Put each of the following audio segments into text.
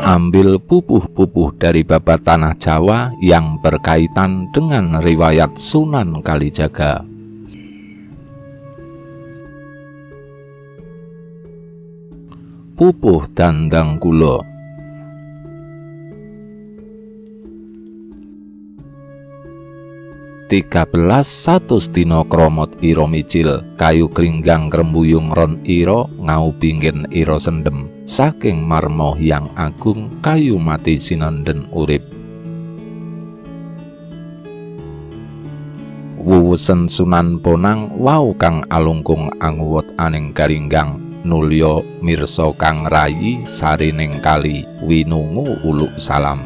mengambil pupuh-pupuh dari babat tanah Jawa yang berkaitan dengan riwayat Sunan Kalijaga. Pupuh dandang kula. Satus dina kromot ira micil, kayu klinggang krembuyung ron ira, ngau bingkin ira sendem, saking marmo hyang agung, kayu mati sinenden urip. Wuwusen Sunan Ponang wau kang alungkung anguwot aning garinggang, nulya mirsa kang rayi sarining kali, winungu uluk salam.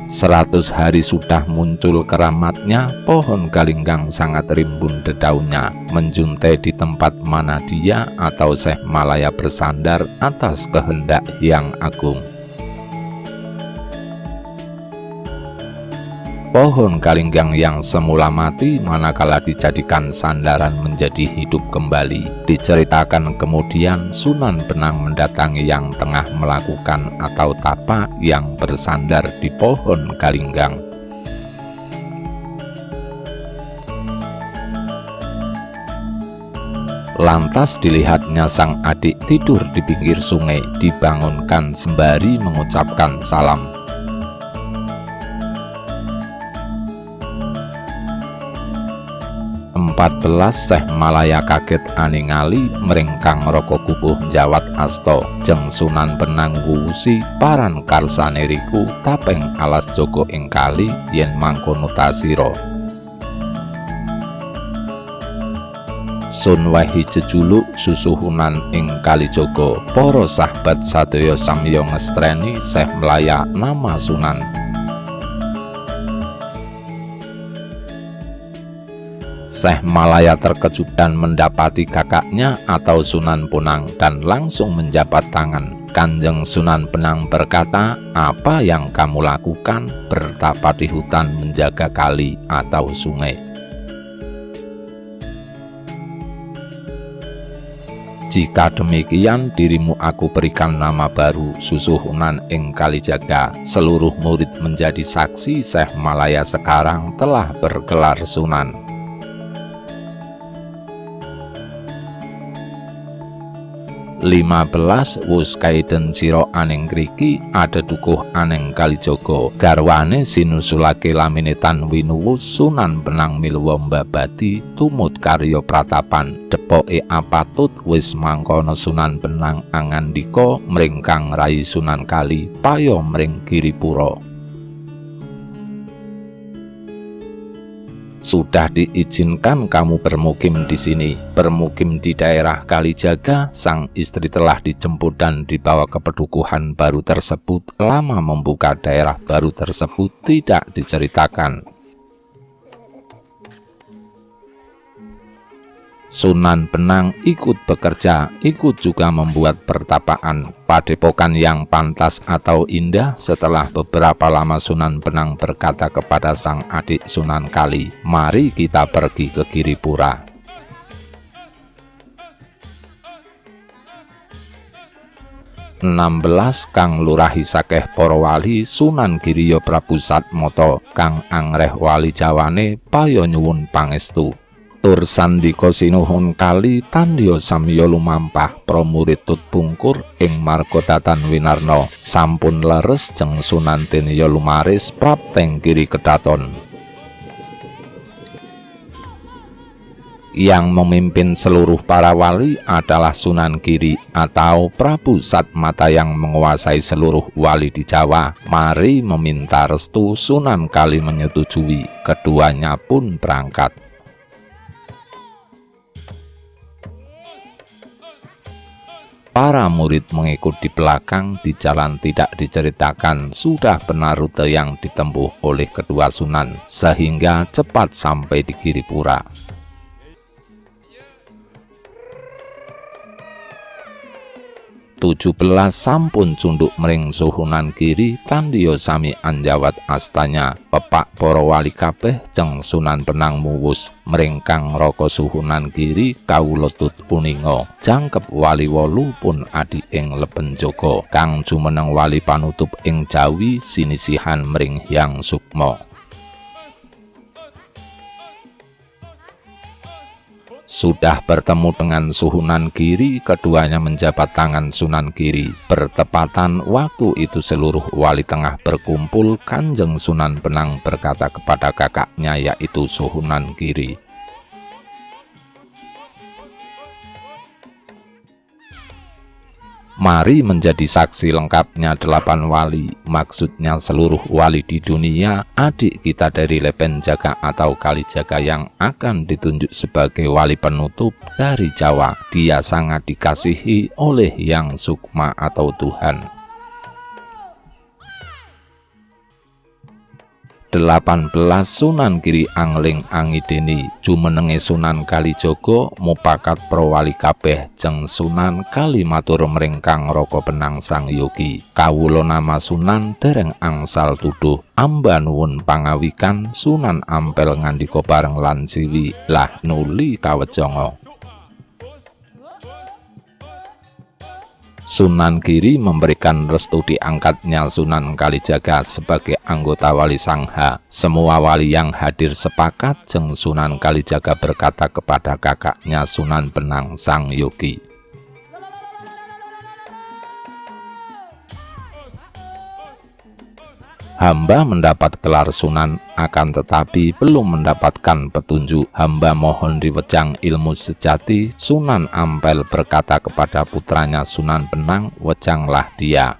100 hari sudah muncul keramatnya, pohon galinggang sangat rimbun dedaunya, menjuntai di tempat mana dia atau Syekh Malaya bersandar atas kehendak Hyang Agung. Pohon galinggang yang semula mati manakala dijadikan sandaran menjadi hidup kembali. Diceritakan kemudian Sunan Benang mendatangi yang tengah melakukan atau tapa yang bersandar di pohon galinggang. Lantas dilihatnya sang adik tidur di pinggir sungai, dibangunkan sembari mengucapkan salam. 14 Syekh Malaya kaget aningali merengkang roko kubuh jawat asto, jeng Sunan Benang wuwusi paran karsane riku tapeng alas joko ing kali yen mangkono tasira. Sun wahi jejuluk susuhunan ing Kalijaga, para sahabat sadaya samya ngestreni Syekh Malaya nama Sunan. Syekh Malaya terkejut dan mendapati kakaknya atau Sunan Ponang dan langsung menjabat tangan. Kanjeng Sunan Benang berkata, "Apa yang kamu lakukan? Bertapa di hutan menjaga kali atau sungai." Jika demikian, dirimu aku berikan nama baru, Susuhunan ing Kalijaga. Seluruh murid menjadi saksi Syekh Malaya sekarang telah bergelar Sunan. 15 Wus kaiden sira aning kriki ada dukuh aning Kalijaga, garwane sinusulake laminetan winuwu Sunan Benang milwa mbabadi tumut karya pratapan. Depoke apatut wis mangkono Sunan Benang angandika mring kang rayi Sunan Kali payo mring Giripura. Sudah diizinkan kamu bermukim di sini, bermukim di daerah Kalijaga. Sang istri telah dijemput dan dibawa ke pedukuhan baru tersebut. Lama membuka daerah baru tersebut tidak diceritakan. Sunan Benang ikut bekerja, ikut juga membuat pertapaan. Padepokan yang pantas atau indah. Setelah beberapa lama Sunan Benang berkata kepada sang adik Sunan Kali, "Mari kita pergi ke Giripura." Kang lurahi sakeh para wali Sunan Giriya Prabu Satmata kang angreh wali Jawane payo nyuwun pangestu. Tur sandika sinuhun Kali tandya samya lumampah pramurid tut pungkur ing margodatan winarna sampun leres jeng Sunan Tinya lumaris prapteng Giri Kedaton. Yang memimpin seluruh para wali adalah Sunan Giri atau Prabu Satmata yang menguasai seluruh wali di Jawa. Mari meminta restu. Sunan Kali menyetujui, keduanya pun berangkat. Para murid mengikut di belakang. Di jalan tidak diceritakan sudah benar rute yang ditempuh oleh kedua Sunan, sehingga cepat sampai di Giripura. 17 sampun cunduk mring Suhunan Giri tandiyo sami anjawat astanya pepak para wali kabeh jeng Sunan Penang muwus mring Kang Raka Suhunan Giri kawula tut uninga jangkep wali 8 pun adi ing Leben Joko kang jumeneng wali panutup ing Jawi sinisihan mring Hyang Sukma. Sudah bertemu dengan Suhunan Giri, keduanya menjabat tangan Sunan Giri. Bertepatan waktu itu seluruh wali tengah berkumpul. Kanjeng Sunan Penang berkata kepada kakaknya yaitu Suhunan Giri, "Mari menjadi saksi lengkapnya 8 wali, maksudnya seluruh wali di dunia, adik kita dari Lepen Jaga atau Kalijaga yang akan ditunjuk sebagai wali penutup dari Jawa. Dia sangat dikasihi oleh Hyang Sukma atau Tuhan." 18 Sunan Giri angling angideni jumenenge Sunan Kalijaga mupakat prawali kabeh jeng Sunan Kali matur mring Kang Raka Penang Sang Yogi, "Kawula nama Sunan dereng angsal tuduh, amba nuwun pangawikan." Sunan Ampel ngandika bareng lan siwi, "Lah nuli kawejanga." Sunan Giri memberikan restu diangkatnya Sunan Kalijaga sebagai anggota wali sangha. Semua wali yang hadir sepakat jeng Sunan Kalijaga berkata kepada kakaknya Sunan Penang Sang Yogi, "Hamba mendapat gelar Sunan, akan tetapi belum mendapatkan petunjuk. Hamba mohon diwejang ilmu sejati." Sunan Ampel berkata kepada putranya Sunan Penang, "Wejanglah dia."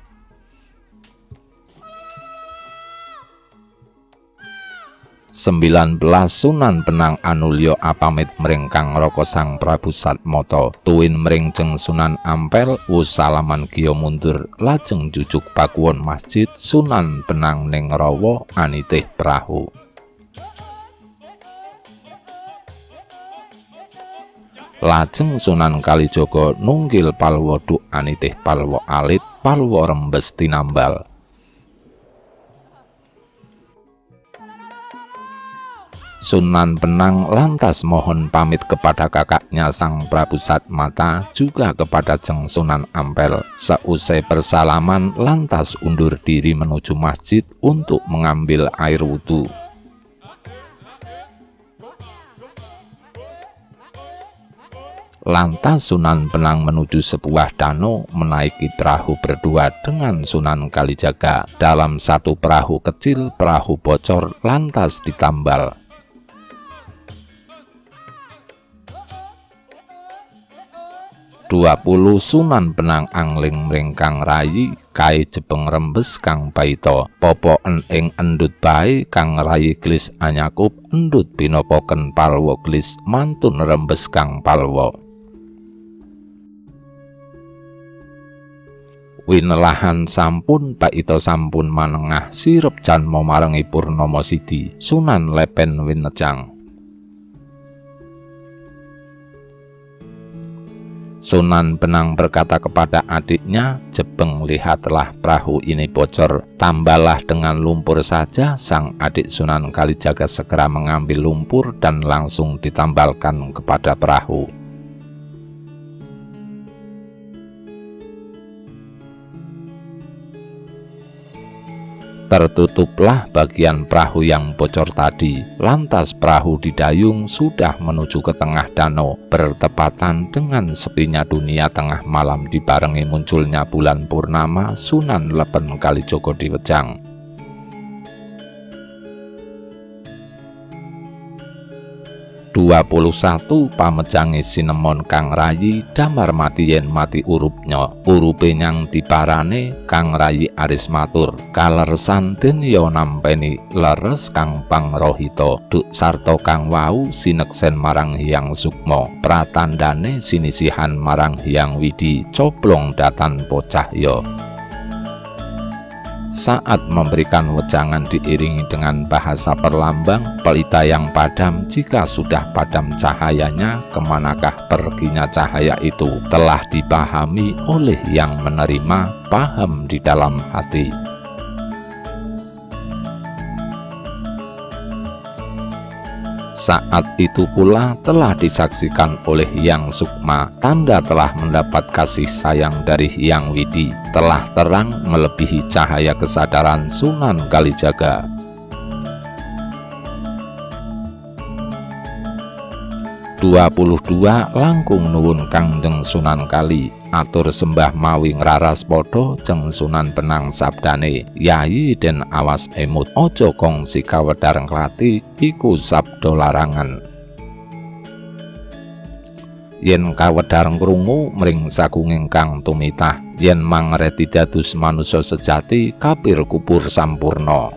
19 Sunan Penang anulya apamit mring Kang Raka Sang Prabu Satmata, tuwin mring jeng Sunan Ampel wus salaman giya mundur, lajeng jujuk pakuwon masjid Sunan Penang ning rawa anitih prahu. Lajeng Sunan Kalijaga nunggil palwa duk anitih palwa alit, palwa rembes tinambal. Sunan Penang lantas mohon pamit kepada kakaknya Sang Prabu Satmata, juga kepada jeng Sunan Ampel. Seusai bersalaman lantas undur diri menuju masjid untuk mengambil air wudhu. Lantas Sunan Penang menuju sebuah danau, menaiki perahu berdua dengan Sunan Kalijaga. Dalam satu perahu kecil, perahu bocor lantas ditambal. 20 Sunan Penang angling mring Kang Rayi, kae jebeng rembes Kang Baita, popoken ing endut bae Kang Rayi glis anyakup, endut binopoken palwa glis mantun rembes Kang Palwa. Winelahan sampun Baita sampun manengah, sirep janma marengi Purnama Sidi, Sunan Lepen winejang. Sunan Penang berkata kepada adiknya, "Jebeng, lihatlah perahu ini bocor, tambahlah dengan lumpur saja." Sang adik Sunan Kalijaga segera mengambil lumpur dan langsung ditambalkan kepada perahu. Tertutuplah bagian perahu yang bocor tadi. Lantas perahu didayung sudah menuju ke tengah danau, bertepatan dengan sepinya dunia tengah malam dibarengi munculnya bulan purnama. Sunan Lepen Kalijaga diwejang. 21 Pamejange sinemon Kang Rayi, damar mati yen mati urupnya. Urupe nyang diparane Kang Rayi aris matur, "Kaleresan den ya nampeni leres Kang Pangrohita, duk sarta kang wau sineksen marang Hyang Sukma, pratandane sinisihan marang Hyang Widi, coblong datan pocahya." Saat memberikan wejangan diiringi dengan bahasa perlambang, pelita yang padam. Jika sudah padam cahayanya, kemanakah perginya cahaya itu telah dipahami oleh yang menerima, paham di dalam hati. Saat itu pula telah disaksikan oleh Yang Sukma, tanda telah mendapat kasih sayang dari Yang Widi, telah terang melebihi cahaya kesadaran Sunan Kalijaga. 22 langkung nuwun Kangjeng Sunan Kali, atur sembah mawi ngraras padha jeng Sunan Penang sabdane, yayi den awas emut, ojo kongsi kawedar nglati, iku sabda larangan. Yen kawedar ngrungu mring sakunging kang tumitah, yen mangreti dados manusa sejati, kapir kubur sampurna.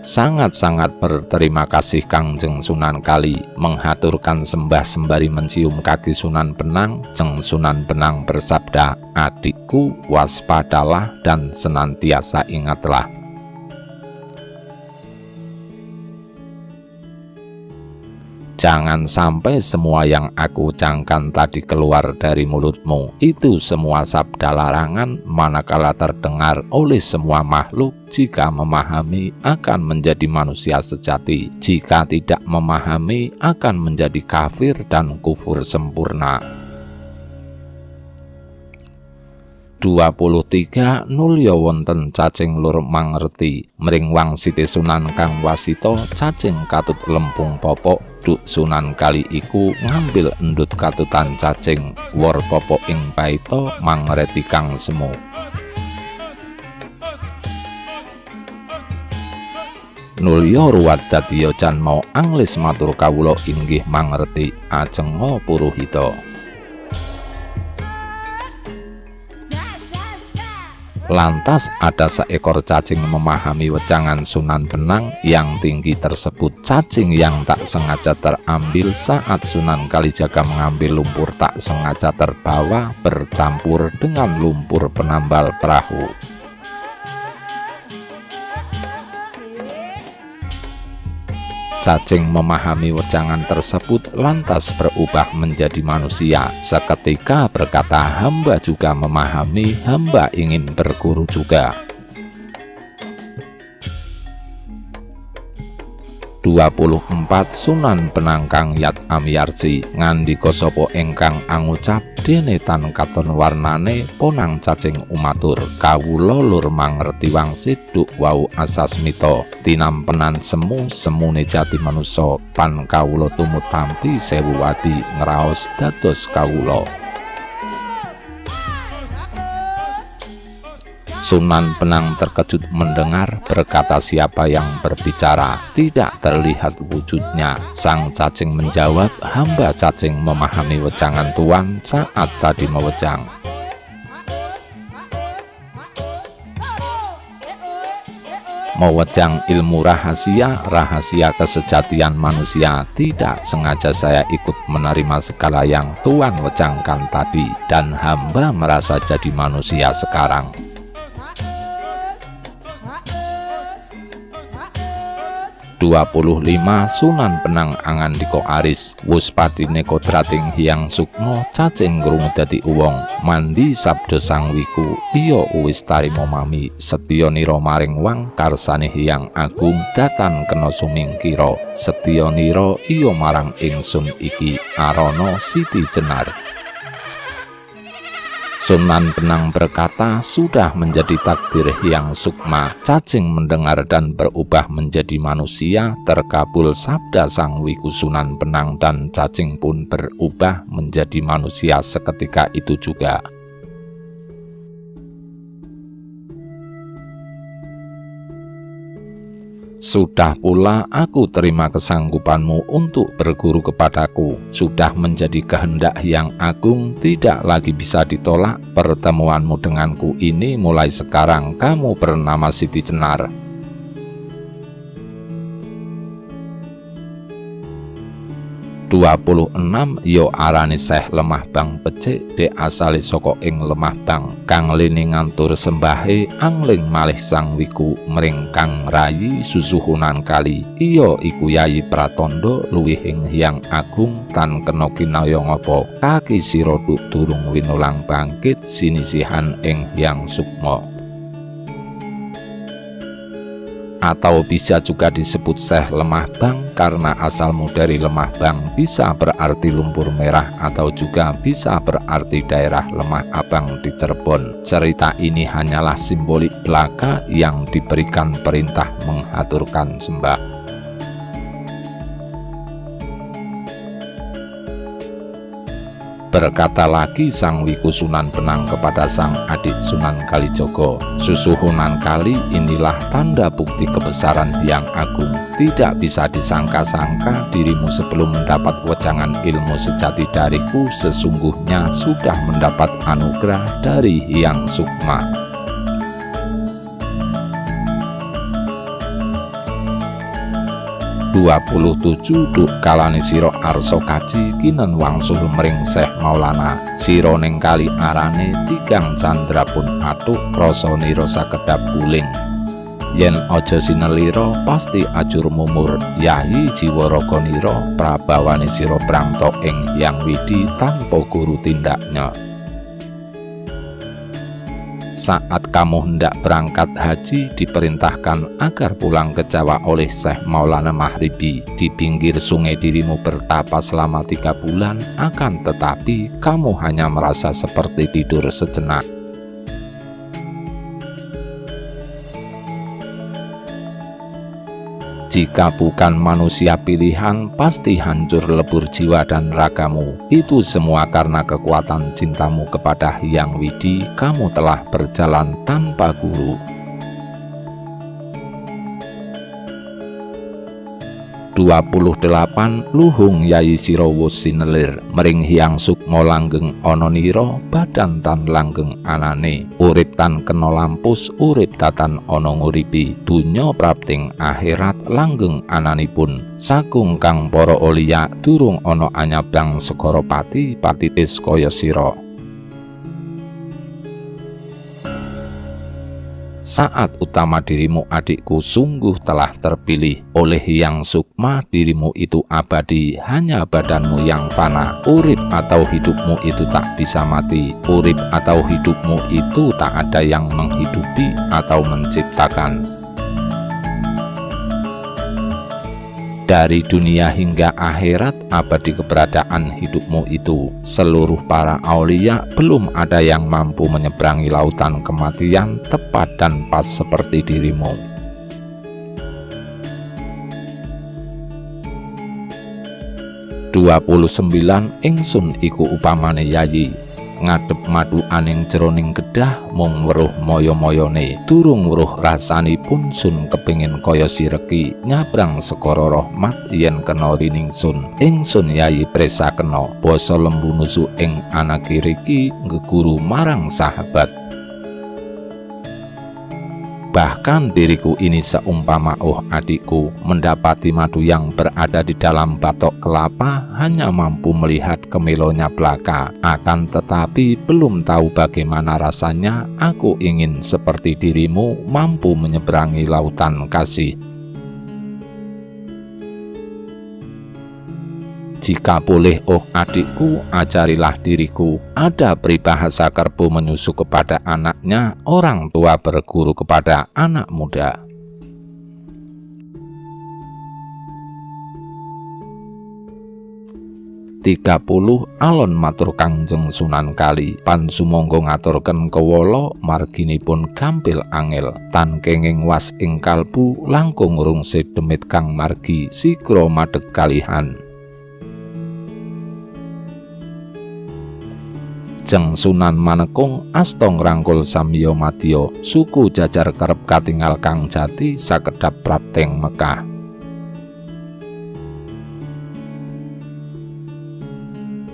Sangat-sangat berterima kasih Kangjeng Sunan Kali, menghaturkan sembah sembari mencium kaki Sunan Penang. Jeng Sunan Penang bersabda, adikku, waspadalah dan senantiasa ingatlah. Jangan sampai semua yang aku ucapkan tadi keluar dari mulutmu. Itu semua sabda larangan, manakala terdengar oleh semua makhluk. Jika memahami, akan menjadi manusia sejati. Jika tidak memahami, akan menjadi kafir dan kufur sempurna. 23 Nulya wonten cacing lur mangerti, mring wangsite Sunan Kang Wasita, cacing katut lempung popok. Duk Sunan Kali iku ngambil endut katutan cacing, wor popok ing paita mangreti kang semu. Nulya ruwat dadiya janma anglis matur kawula inggih mangerti, ajenga Puruhita. Lantas ada seekor cacing memahami wejangan Sunan Penang yang tinggi tersebut. Cacing yang tak sengaja terambil saat Sunan Kalijaga mengambil lumpur tak sengaja terbawa bercampur dengan lumpur penambal perahu. Cacing memahami wejangan tersebut lantas berubah menjadi manusia. Seketika berkata, hamba juga memahami, hamba ingin berguru juga. 24 Sunan Penang kang yat amiyarsi, ngandika sapa ingkang angucap, dene tan katon warnane ponang cacing umatur, kawula lur mangerti wangsit duk wau asasmita, tinampenan semu semune jati manusa, pan kawula tumut tampi sewu wadi ngraos dados kawula. Sunan Penang terkejut mendengar, berkata, siapa yang berbicara? Tidak terlihat wujudnya. Sang cacing menjawab, hamba cacing memahami wejangan Tuan saat tadi mewejang. Mewejang ilmu rahasia, rahasia kesejatian manusia. Tidak sengaja saya ikut menerima segala yang Tuan wejangkan tadi, dan hamba merasa jadi manusia sekarang. 25 Sunan Penang angandika aris, wus padine kodrating Hyang Sukma, cacing krungu dadi uwong, mandi sabda sang wiku, iya wis tarima mami, setya nira maring wang karsane Hyang Agung, datan kena sumingkira, setya nira iya marang ingsun iki, arana Siti Jenar. Sunan Penang berkata, sudah menjadi takdir Hyang Sukma. Cacing mendengar dan berubah menjadi manusia, terkabul sabda sang wiku Sunan Penang, dan cacing pun berubah menjadi manusia seketika itu juga. Sudah pula aku terima kesanggupanmu untuk berguru kepadaku. Sudah menjadi kehendak Hyang Agung, tidak lagi bisa ditolak. Pertemuanmu denganku ini mulai sekarang kamu bernama Siti Jenar. 26 ya arane Seh Lemah Bang Becik dek asale saka ing Lemah Bang kang lene ngantur sembahe angling malih sang wiku mring kang rayi susuhunan kali iya iku Yayi Pratandha luwih ing Hyang Agung tan kena kinaya ngapa kaki sira durung winulang bangkit sinisihan ing Hyang Sukma. Atau bisa juga disebut Seh Lemah Bang karena asalmu dari Lemah Bang bisa berarti lumpur merah atau juga bisa berarti daerah lemah abang di Cirebon. Cerita ini hanyalah simbolik belaka yang diberikan perintah mengaturkan sembah. Berkata lagi sang Wiku Sunan Benang kepada sang adik Sunan Kalijaga, susuhunan kali inilah tanda bukti kebesaran Hyang Agung. Tidak bisa disangka-sangka dirimu sebelum mendapat wejangan ilmu sejati dariku sesungguhnya sudah mendapat anugerah dari Hyang Sukma. 27 Duk kalane sira arsa kaji kinen wangsul mring Seh Maulana sira ning kali arane tigang candra pun atuk krasanira sakedap guling yen aja sinelira pasti ajur mumur yayi jiwa raganira prabawane sira prangta ing Hyang Widi tanpa guru tindaknya. Saat kamu hendak berangkat haji diperintahkan agar pulang ke Jawa oleh Syekh Maulana Mahribi. Di pinggir sungai dirimu bertapa selama 3 bulan, akan tetapi kamu hanya merasa seperti tidur sejenak. Jika bukan manusia pilihan, pasti hancur lebur jiwa dan ragamu. Itu semua karena kekuatan cintamu kepada Hyang Widi. Kamu telah berjalan tanpa guru. 28 Luhung Yayi sira wus sinelir mring Hyang Sukma langgeng ana nira badan tan langgeng anane urip tan kena lampus urip tatan ana nguripi donya prapting akhirat langgeng ananipun sagung kang para oliya durung ana anyabang segara pati patitis kaya sira. Saat utama dirimu adikku sungguh telah terpilih oleh Hyang Sukma. Dirimu itu abadi, hanya badanmu yang fana. Urip atau hidupmu itu tak bisa mati. Urip atau hidupmu itu tak ada yang menghidupi atau menciptakan. Dari dunia hingga akhirat abadi keberadaan hidupmu itu. Seluruh para aulia belum ada yang mampu menyeberangi lautan kematian tepat dan pas seperti dirimu. Ingsun iku upamane Yayi ngadep madu aning jroning kedah mung weruh moyo-moyone durung weruh rasanipun sun kepingin kaya sireki nyabrang sekara rahmat yen kena riningsun ingsun Yayi presa kena basa lembu nusu ing anak kiriki ngeguru marang sahabat. Bahkan diriku ini seumpama adikku mendapati madu yang berada di dalam batok kelapa hanya mampu melihat kemilonya belaka. Akan tetapi belum tahu bagaimana rasanya aku ingin seperti dirimu mampu menyeberangi lautan kasih. Jika boleh adikku, ajarilah diriku. Ada peribahasa Kerbo menyusu kepada anaknya, orang tua berguru kepada anak muda. Alon matur Kangjeng Sunan Kali pan sumangga ngaturken kewala marginipun gampil angel tan kenging was ing kalbu langkung rungsih demit kang margi sigra madheg kalihan. Jeng Sunan Manekung asta ngrangkul samya madya suku jajar kerep katingal kang jati sakedap prapting Mekah.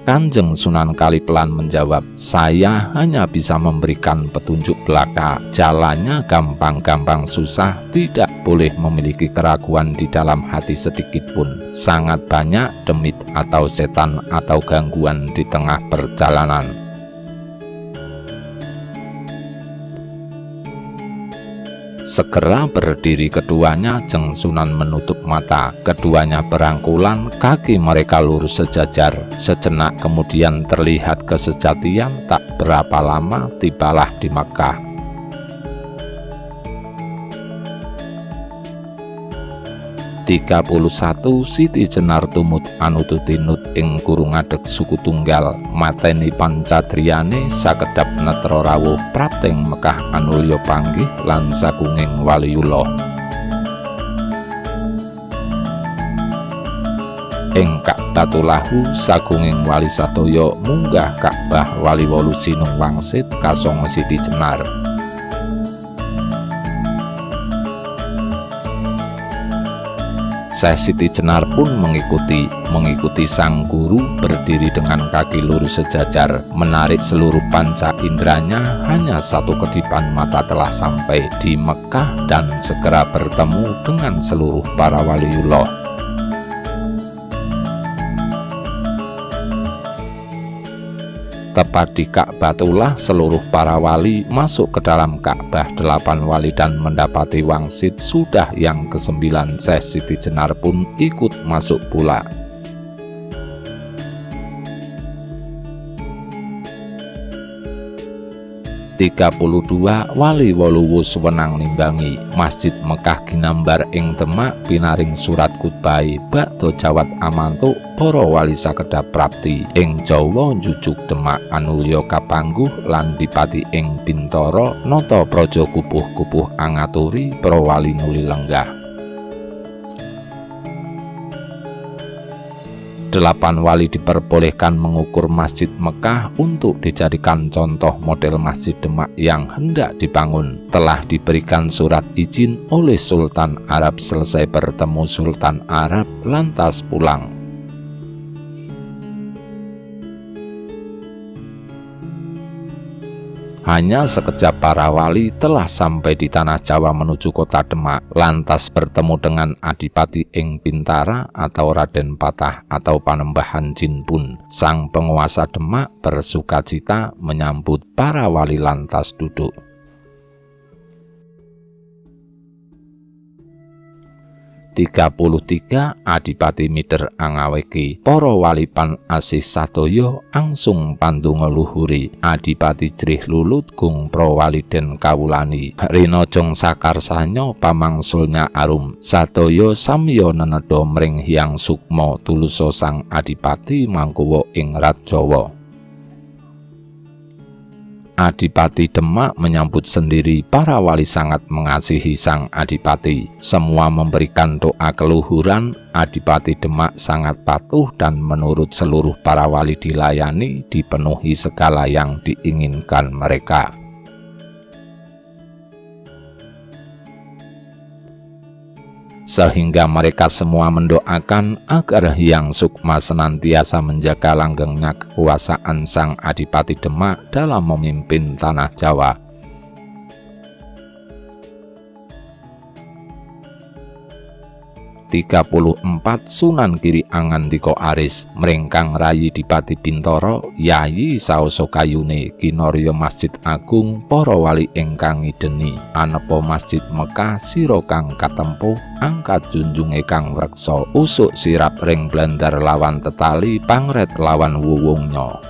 Kanjeng Sunan Kalipelan menjawab, "Saya hanya bisa memberikan petunjuk belaka. Jalannya gampang-gampang susah, tidak boleh memiliki keraguan di dalam hati sedikit pun. Sangat banyak demit atau setan atau gangguan di tengah perjalanan." Segera berdiri keduanya, Jeng Sunan menutup mata. Keduanya berangkulan, kaki mereka lurus sejajar. Sejenak kemudian terlihat kesejatian, tak berapa lama tibalah di Mekah. 31 Siti Jenar tumut anututinut ing kurung ngadeg suku tunggal, mateni pancadriyane sakedap netra rawuh prapting Mekah anulya panggih lan sagunging waliyullah. Ing Ka'batulahu sagunging wali sadaya munggah Ka'bah wali 8 sinung wangsit kasongo Siti Jenar. Syekh Siti Jenar pun mengikuti sang guru, berdiri dengan kaki lurus sejajar, menarik seluruh panca inderanya. Hanya satu kedipan mata telah sampai di Mekah dan segera bertemu dengan seluruh para waliullah. Tepat di Ka'batullah, seluruh para wali masuk ke dalam Ka'bah. 8 wali dan mendapati wangsit sudah yang ke-9. Syekh Siti Jenar pun ikut masuk pula. 32 wali wolu wenang nimbangi Masjid Mekah ginambar ing Demak pinaring surat khutbah bakda jawat amantuk para wali sakedap prapti ing Jawa jujuk Demak anulya kapangguh lan dipati ing Bintara nata praja kupuh-kupuh angaturi para wali nuli lenggah. 8 wali diperbolehkan mengukur Masjid Mekah untuk dijadikan contoh model Masjid Demak yang hendak dibangun. Telah diberikan surat izin oleh Sultan Arab. Selesai bertemu Sultan Arab lantas pulang. Hanya sekejap para wali telah sampai di tanah Jawa menuju kota Demak, lantas bertemu dengan Adipati ing Bintara atau Raden Patah atau Panembahan Jin pun. Sang penguasa Demak bersukacita menyambut para wali lantas duduk. 33 Adipati mider angaweki para wali pan asih sadaya angsung pandonga luhuri. Adipati Jrih Lulut gung prawaliden kawulani rina jong sakarsanya pamangsulnya arum sadaya samya nenedha mring Hyang Sukma tulusa sang Adipati mangkuwa ing Rat Jawa. Adipati Demak menyambut sendiri. Para wali sangat mengasihi sang Adipati. Semua memberikan doa keluhuran. Adipati Demak sangat patuh dan menurut seluruh para wali dilayani, dipenuhi segala yang diinginkan mereka. Sehingga mereka semua mendoakan agar Hyang Sukma senantiasa menjaga langgengnya kekuasaan sang Adipati Demak dalam memimpin tanah Jawa. 34 Sunan Giri Angandika Aris mringkang rayi Dipati Bintara yayi saoso kayune kinarya Masjid Agung para wali ingkang ngideni anepa Masjid Mekah sira kang katempuh angkat junjunge kang wreksa usuk sirap ring blandar lawan tetali pangret lawan wuwungnya.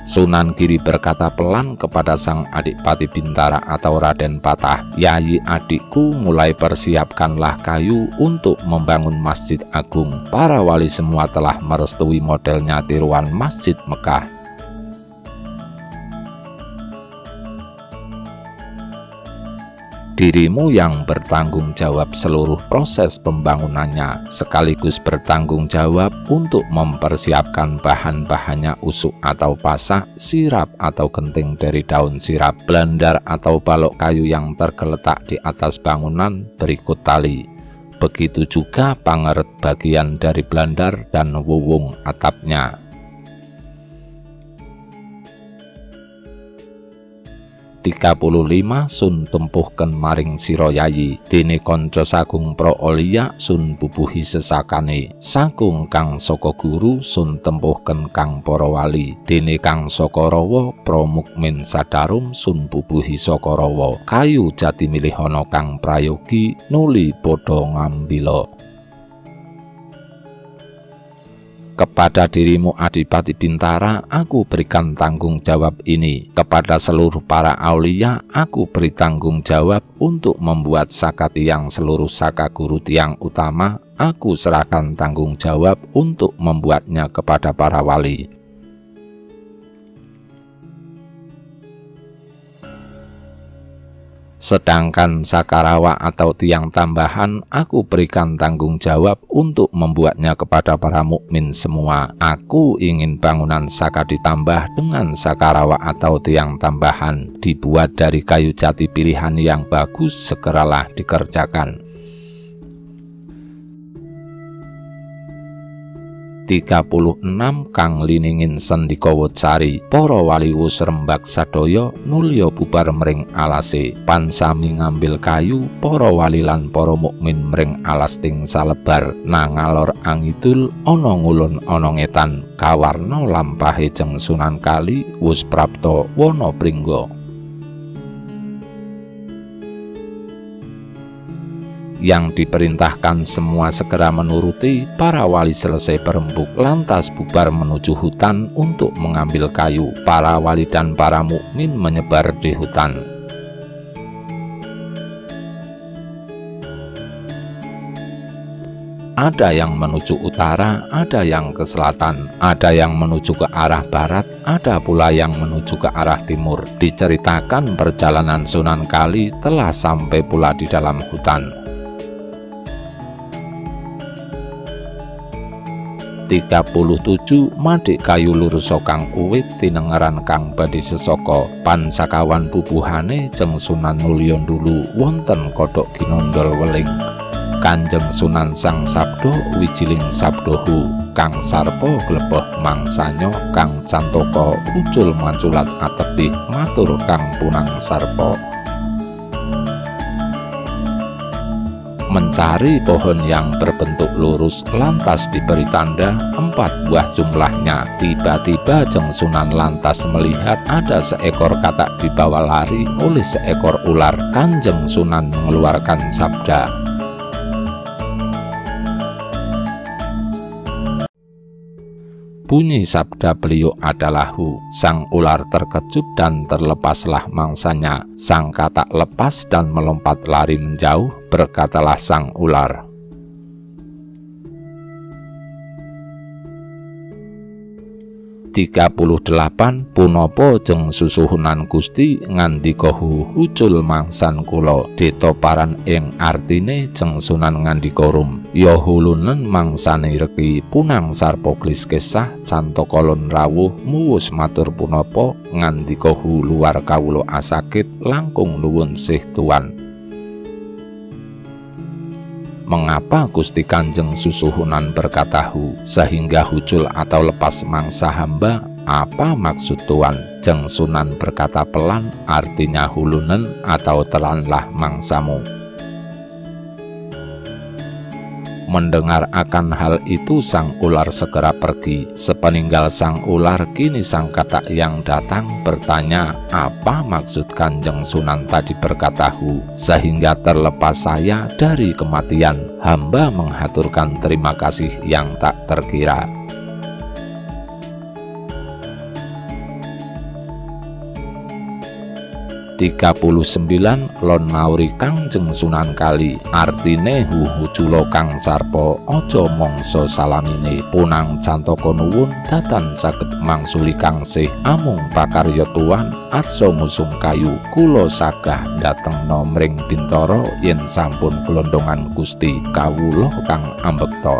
Sunan Giri berkata pelan kepada sang Adipati Bintara atau Raden Patah, "Yayi adikku, mulai persiapkanlah kayu untuk membangun Masjid Agung." Para wali semua telah merestui modelnya tiruan Masjid Mekah. Dirimu yang bertanggung jawab seluruh proses pembangunannya, sekaligus bertanggung jawab untuk mempersiapkan bahan-bahannya usuk atau pasak, sirap atau genting dari daun sirap, blandar atau balok kayu yang tergeletak di atas bangunan berikut tali. Begitu juga pangeret bagian dari blandar dan wuwung atapnya. 35 Sun tempuhken maring sira yayi, dene kanca sagung Praoliya sun bubuhi sesakane, sagung kang saka guru sun tempuhken kang para wali, dene kang saka rawa Pramukmin Sadarum sun bubuhi saka rawa, kayu jati milihana kang prayogi nuli padha ngambila. Kepada dirimu Adipati Bintara, aku berikan tanggung jawab ini. Kepada seluruh para aulia, aku beri tanggung jawab untuk membuat saka tiang seluruh saka guru tiang utama. Aku serahkan tanggung jawab untuk membuatnya kepada para wali. Sedangkan sakarawa atau tiang tambahan, aku berikan tanggung jawab untuk membuatnya kepada para mukmin semua. Aku ingin bangunan saka ditambah dengan sakarawa atau tiang tambahan, dibuat dari kayu jati pilihan yang bagus, segeralah dikerjakan. 36 Kang liningin sendika Wotsari, para wali wus rembag sadaya nulya bubar mring alase, pansami ngambil kayu, para wali lan para mukmin mring alas ting salebar, nangalor angidul ana ngulon ana ngetan, kawarna lampahe jeng Sunan Kali wus prapta wana pringga. Yang diperintahkan semua segera menuruti. Para wali selesai berembuk, lantas bubar menuju hutan untuk mengambil kayu. Para wali dan para mukmin menyebar di hutan. Ada yang menuju utara, ada yang ke selatan, ada yang menuju ke arah barat, ada pula yang menuju ke arah timur. Diceritakan perjalanan Sunan Kali telah sampai pula di dalam hutan. 37 Madik kayu lurus kang uwit tinengeran kang badhe sesaka, pansakawan bubuhane jeng Sunan Mulya dulu wonten kodhok ginondol weling. Kanjeng Sunan sang sabda wijiling sabdahu, kang sarpa glebeh mangsanya, kang cantaka ucul manculat atebih, matur kang punang sarpa. Mencari pohon yang berbentuk lurus, lantas diberi tanda 4 buah jumlahnya. Tiba-tiba jeng Sunan lantas melihat ada seekor katak dibawa lari oleh seekor ular. Kanjeng Sunan mengeluarkan sabda, bunyi sabda beliau adalah hu. Sang ular terkejut dan terlepaslah mangsanya. Sang katak lepas dan melompat lari menjauh. Berkatalah sang ular, "38 punapa jeng susuhunan Gusti ngandika hucul mangsan kula?" Ditoparan ing artine jeng Sunan ngandika rum, "Ya hulunen mangsane reki punang sarpa glis kesah cantaka lon rawuh muwus matur punapa ngandika luar kawula asakit langkung nuwun sih tuan." Mengapa Gusti Kanjeng Susuhunan berkata hu sehingga hucul atau lepas mangsa hamba? Apa maksud tuan? Jeng Sunan berkata pelan, artinya hulunen atau telanlah mangsamu. Mendengar akan hal itu sang ular segera pergi. Sepeninggal sang ular kini sang katak yang datang bertanya, apa maksud Kanjeng Sunan tadi berkata hu sehingga terlepas saya dari kematian? Hamba menghaturkan terima kasih yang tak terkira. 39 lon nauri Kanjeng Sunan Kali, artine hucula kang sarpa aja mangsa salamine, punang cantaka nuwun datan saged mangsuli kang sih amung pakarya tuan arsa ngusung kayu kula sagah datengna mring Bintara yen sampun glondongan Gusti kawula kang ambekta.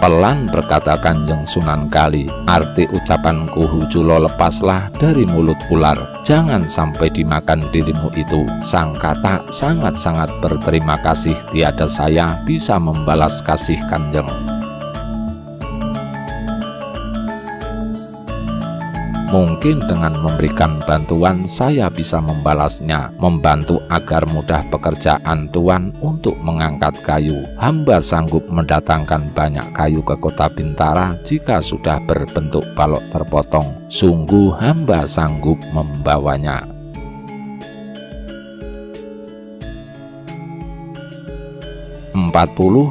Pelan berkata Kanjeng Sunan Kali, arti ucapan Kuhuculo lepaslah dari mulut ular. Jangan sampai dimakan dirimu itu. Sang Katak sangat-sangat berterima kasih tiada saya bisa membalas kasih Kanjeng. Mungkin dengan memberikan bantuan saya bisa membalasnya, membantu agar mudah pekerjaan Tuan untuk mengangkat kayu. Hamba sanggup mendatangkan banyak kayu ke kota Bintara jika sudah berbentuk balok terpotong. Sungguh hamba sanggup membawanya.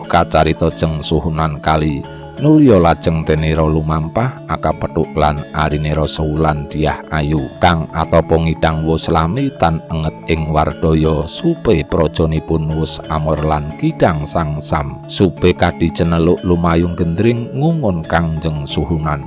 Kacarita Jeng Suhunan Kali. Nulya lajeng tenira lumampah aka petuk lan arinira sewulan diah ayu kang atapa ngidang wus lami tan enget ing wardaya supe prajanipun wus amor lan kidang sangsam supe kadi ceneluk lumayung gendring ngungun Kangjeng Suhunan.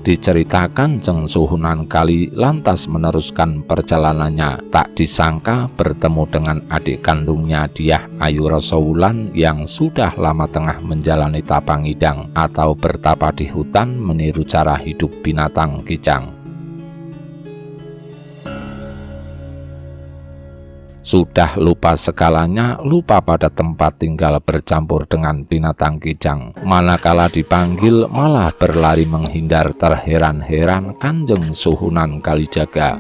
Diceritakan Jeng Suhunan Kali lantas meneruskan perjalanannya. Tak disangka bertemu dengan adik kandungnya Diah Ayu Rasawulan yang sudah lama tengah menjalani tapangidang atau bertapa di hutan meniru cara hidup binatang kijang. Sudah lupa segalanya, lupa pada tempat tinggal bercampur dengan binatang kijang. Manakala dipanggil malah berlari menghindar, terheran-heran Kanjeng Suhunan Kalijaga.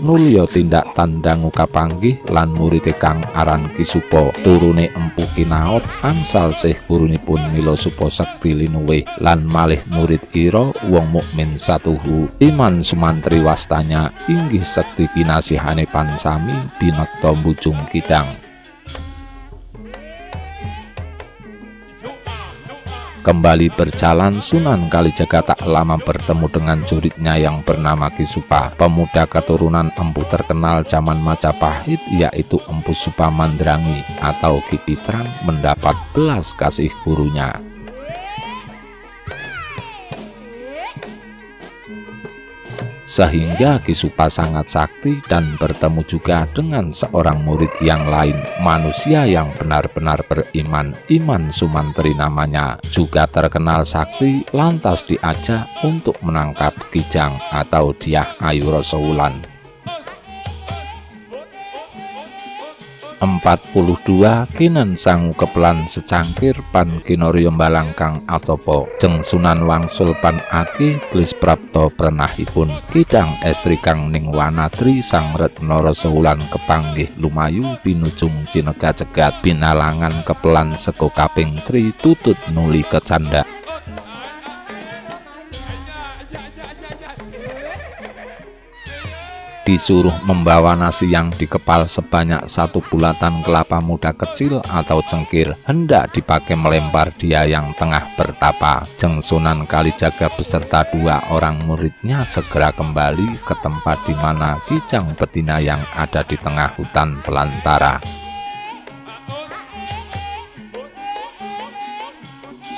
Nulya tindak tandang kapanggih lan murid kang aran Kisupa turune Empu Kinaot angsal sih gurunipun mila supa sekti linuwih lan malih murid ira wong mukmin satuhu Iman Sumantri wastanya inggih sekti kinasihane Pansami binekta Mbujung Kidang. Kembali berjalan, Sunan Kalijaga tak lama bertemu dengan juritnya yang bernama Kisupa, pemuda keturunan empu terkenal zaman Majapahit, yaitu Empu Supamandrangi atau Ki Pitrang mendapat belas kasih gurunya. Sehingga Kisupa sangat sakti dan bertemu juga dengan seorang murid yang lain, manusia yang benar-benar beriman, Iman Sumantri namanya, juga terkenal sakti, lantas diajak untuk menangkap kijang atau Diah Ayu Rasawulan. 42 Kinen sangu kepelan secangkir pan kinorya mbalang kang atopo Jeng Sunan wangsul pan aki glis prapta prenahipun kidang estri kang ning wanatri Sang Retna Rasawulan kepanggih lumayu pinujung cinega cegat binalangan kepelan seko kaping tri tutut nuli kecanda. Disuruh membawa nasi yang dikepal sebanyak 1 bulatan kelapa muda kecil atau cengkir, hendak dipakai melempar dia yang tengah bertapa. Jeng Sunan Kalijaga beserta 2 orang muridnya segera kembali ke tempat di mana kijang betina yang ada di tengah hutan belantara.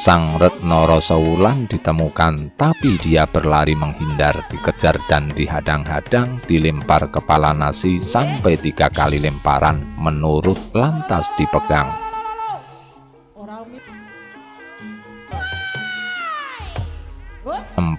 Sang Retna Rasawulan ditemukan, tapi dia berlari menghindar, dikejar dan dihadang-hadang, dilempar kepala nasi sampai 3 kali lemparan, menurut lantas dipegang.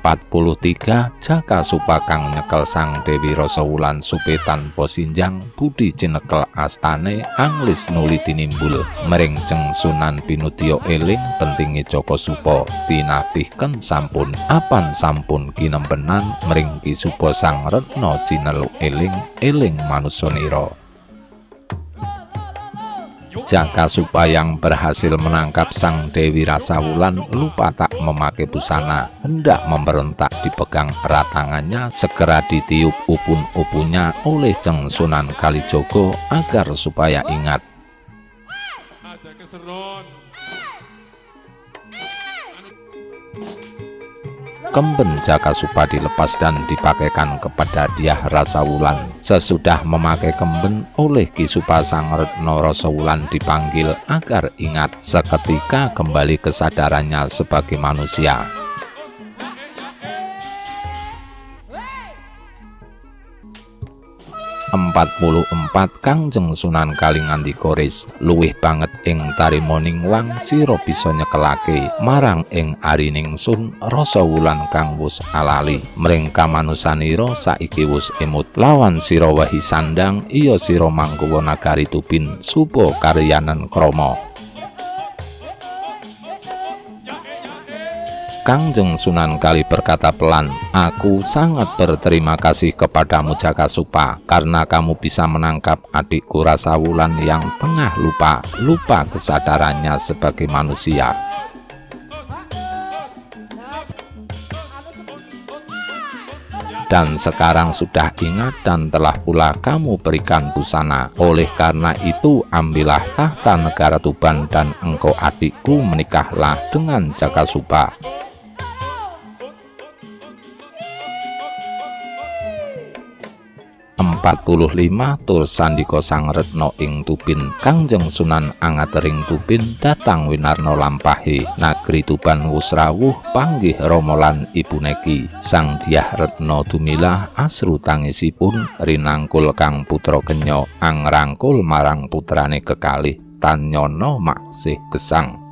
43 Jaka Supakang nyekel Sang Dewi Rasawulan supe tanpa sinjang budi cinekel astane anglis nuli tinimbul mering Jeng Sunan pinudya eling pentinge Jaka Supa tinapihken sampun apan sampun kinembenan mering Kisupa Sang Retna cineluk eling manusanira. Jaka Supa yang berhasil menangkap Sang Dewi Rasawulan lupa tak memakai busana, hendak memberontak dipegang erat tangannya, segera ditiup upun-upunnya oleh Jeng Sunan Kalijaga agar supaya ingat. Kemben Jaka Supa dilepas dan dipakaikan kepada Diah Rasawulan. Sesudah memakai kemben oleh Kisupa Sang Retna Rasawulan dipanggil agar ingat, seketika kembali kesadarannya sebagai manusia. 44 Kangjeng Sunan Kali ngandika ris luwih banget ing tarimoning wang sira bisa nyekelake marang ing arining sun rasa wulan kang wus alali mring kamanusanira saiki wus emut lawan sira wahi sandang iya sira mangkuwa nagari Tubin suba karyanan krama. Kangjeng Sunan Kali berkata pelan, "Aku sangat berterima kasih kepadamu Jakasupa karena kamu bisa menangkap adikku Rasawulan yang tengah lupa kesadarannya sebagai manusia. Dan sekarang sudah ingat dan telah pula kamu berikan busana. Oleh karena itu ambillah tahta negara Tuban dan engkau adikku menikahlah dengan Jakasupa." 45 Tur sandika Sang Retna ing Tubin. Kangjeng Sunan angatering Tubin datang winarna lampahe nagri Tuban wus rawuh panggih Rama lan ibuneki. Sang Dyah Retna dumilah asru tangisipun rinangkul kang putra kenya angrangkul marang putrane kekalih Tanyana maksih gesang.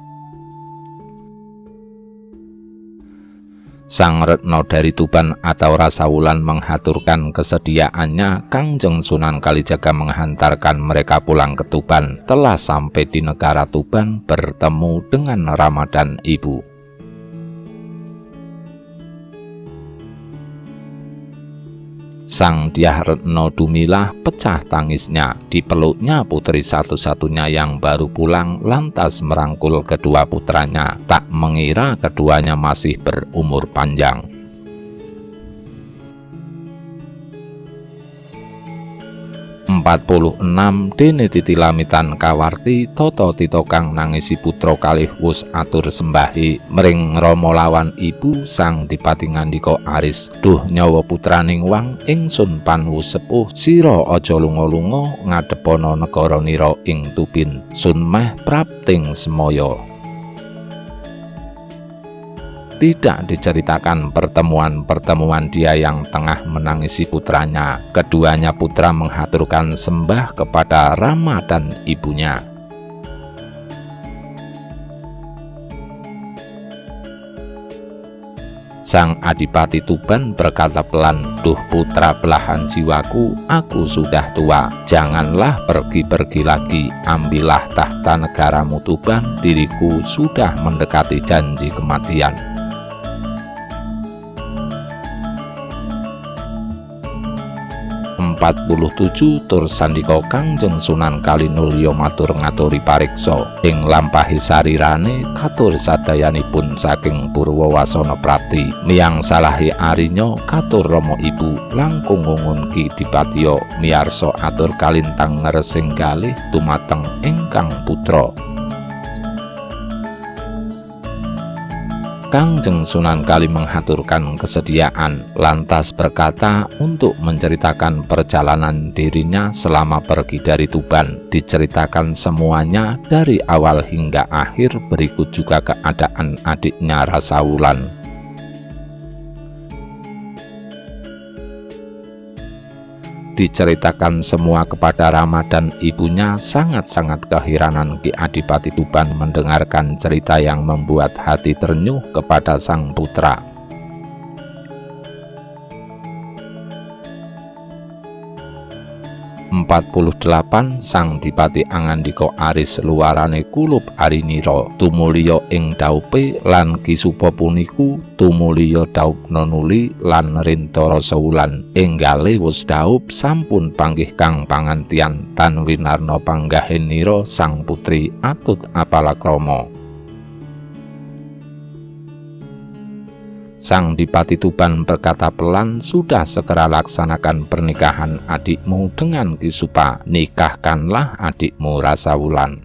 Sang Retna dari Tuban atau Rasawulan menghaturkan kesediaannya. Kangjeng Sunan Kalijaga menghantarkan mereka pulang ke Tuban. Telah sampai di negara Tuban bertemu dengan Rama dan Ibu. Sang Dyah Retna dumilah pecah tangisnya. Dipeluknya putri satu-satunya yang baru pulang lantas merangkul kedua putranya. Tak mengira keduanya masih berumur panjang. 46 Dene titilamitan kawarti tata tita kang nangisi putra kalih wus atur sembahi mring Rama lawan Ibu. Sang Dipati ngandika aris, "Duh nyawa putraning wang ingsun panwu sepuh sira aja lunga-lunga ngadhepana negara nira ing Tubin sun meh prapting semaya." Tidak diceritakan pertemuan-pertemuan dia yang tengah menangisi putranya. Keduanya putra menghaturkan sembah kepada Rama dan ibunya. Sang Adipati Tuban berkata pelan, "Duh putra belahan jiwaku, aku sudah tua. Janganlah pergi-pergi lagi. Ambillah tahta negaramu Tuban. Diriku sudah mendekati janji kematian." 47 Tur sandika Kangjeng Sunan Kalinulya matur ngaturi pariksa ing lampahi sarirane katur sadayanipun saking Purwawasana Prapti. Miyang salahi arinya katur Rama Ibu langkung ngungun Ki Dipatya miyarsa atur kalintang ngresing kalih dumateng ingkang putra. Kangjeng Sunan Kali menghaturkan kesediaan, lantas berkata untuk menceritakan perjalanan dirinya selama pergi dari Tuban. Diceritakan semuanya dari awal hingga akhir, berikut juga keadaan adiknya Rasawulan. Diceritakan semua kepada Rama dan ibunya. Sangat-sangat keheranan Ki Adipati Tuban mendengarkan cerita yang membuat hati ternyuh kepada sang putra. 48 Sang Dipati angandika aris luarane kulup arinira tumulya ing daupe lan Kisupa puniku tumulya daupna nuli lan Rinta Rasawulan enggale wus daup sampun panggih kang pangantian tan winarna panggahenira sang putri atut apalakrama. Sang Dipati Tuban berkata pelan, "Sudah segera laksanakan pernikahan adikmu dengan Kisupa. Nikahkanlah adikmu Rasawulan."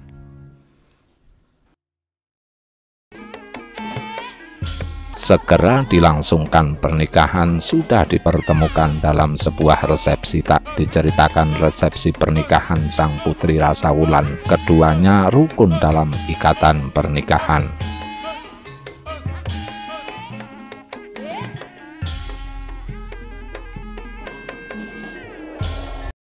Segera dilangsungkan pernikahan. Sudah dipertemukan dalam sebuah resepsi. Tak diceritakan resepsi pernikahan sang putri Rasawulan. Keduanya rukun dalam ikatan pernikahan.